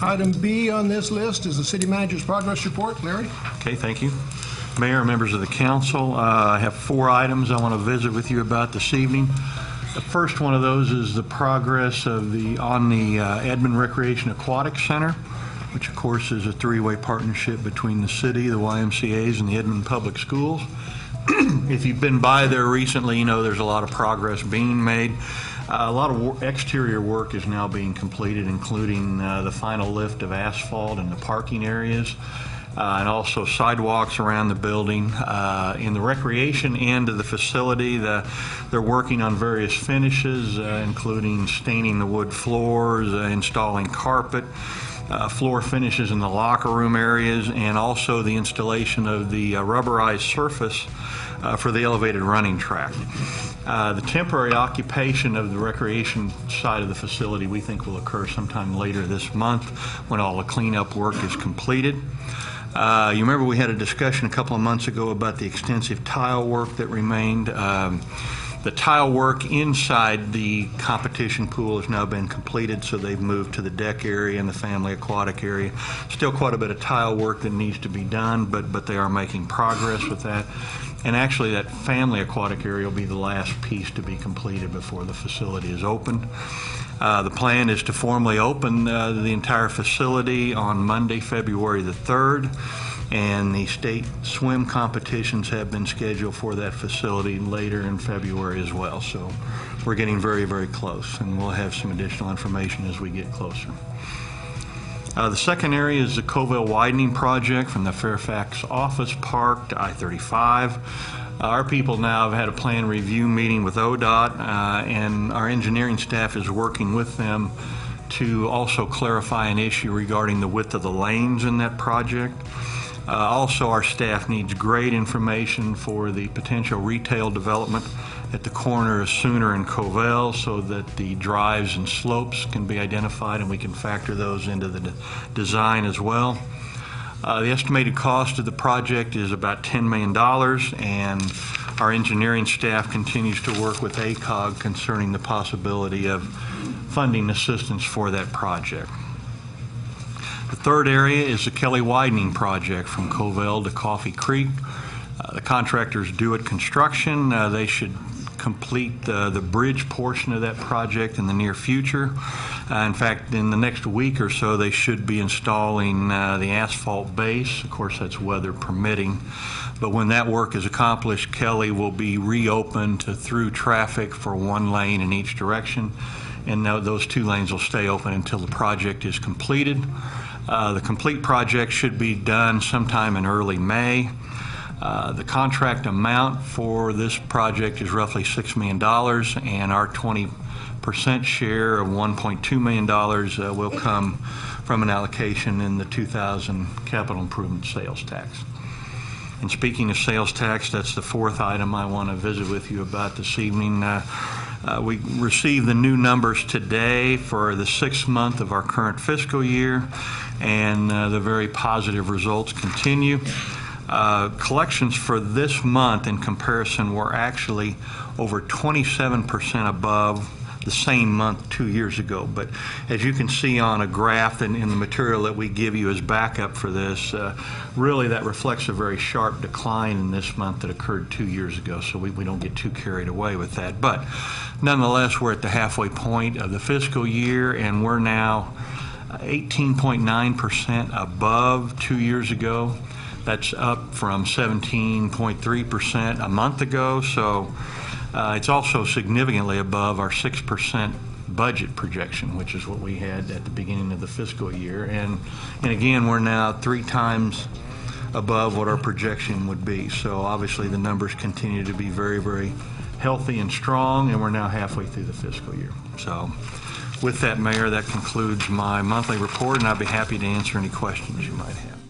Item B on this list is the city manager's progress report. Larry? Okay, thank you. Mayor, members of the council, I have 4 items I want to visit with you about this evening. The first one of those is the progress of the Edmond Recreation Aquatic Center, which of course is a 3-way partnership between the city, the YMCA's, and the Edmond Public Schools. If you've been by there recently, you know there's a lot of progress being made. A lot of exterior work is now being completed, including the final lift of asphalt in the parking areas, and also sidewalks around the building. In the recreation end of the facility, they're working on various finishes, including staining the wood floors, installing carpet, floor finishes in the locker room areas, and also the installation of the rubberized surface for the elevated running track. The temporary occupation of the recreation side of the facility we think will occur sometime later this month when all the cleanup work is completed. You remember we had a discussion a couple of months ago about the extensive tile work that remained. The tile work inside the competition pool has now been completed, so they've moved to the deck area and the family aquatic area. Still quite a bit of tile work that needs to be done, but they are making progress with that. And actually that family aquatic area will be the last piece to be completed before the facility is opened. The plan is to formally open the entire facility on Monday, February the 3rd. And the state swim competitions have been scheduled for that facility later in February as well. So we're getting very, very close, and we'll have some additional information as we get closer. The second area is the Covell Widening project from the Fairfax Office Park to I-35. Our people now have had a plan review meeting with ODOT, and our engineering staff is working with them to also clarify an issue regarding the width of the lanes in that project. Also, our staff needs grade information for the potential retail development at the corner of Sooner and Covell so that the drives and slopes can be identified and we can factor those into the design as well. The estimated cost of the project is about $10 million, and our engineering staff continues to work with ACOG concerning the possibility of funding assistance for that project. The third area is the Kelly Widening project from Covell to Coffee Creek. The contractors do it construction. They should complete the bridge portion of that project in the near future. In fact, in the next week or so, they should be installing the asphalt base. Of course, that's weather permitting. But when that work is accomplished, Kelly will be reopened to through traffic for 1 lane in each direction. And now those 2 lanes will stay open until the project is completed. The complete project should be done sometime in early May. The contract amount for this project is roughly $6 million, and our 20% share of $1.2 million will come from an allocation in the 2000 capital improvement sales tax. And speaking of sales tax, that's the 4th item I want to visit with you about this evening. We received the new numbers today for the 6th month of our current fiscal year, and the very positive results continue. Collections for this month in comparison were actually over 27% above the same month 2 years ago. But as you can see on a graph in the material that we give you as backup for this, really that reflects a very sharp decline in this month that occurred 2 years ago, so we don't get too carried away with that. But nonetheless, we're at the halfway point of the fiscal year, and we're now 18.9% above 2 years ago. That's up from 17.3% a month ago, so it's also significantly above our 6% budget projection, which is what we had at the beginning of the fiscal year. And again, we're now 3 times above what our projection would be. So obviously the numbers continue to be very, very healthy and strong, and we're now halfway through the fiscal year. So with that, Mayor, that concludes my monthly report, and I'd be happy to answer any questions you might have.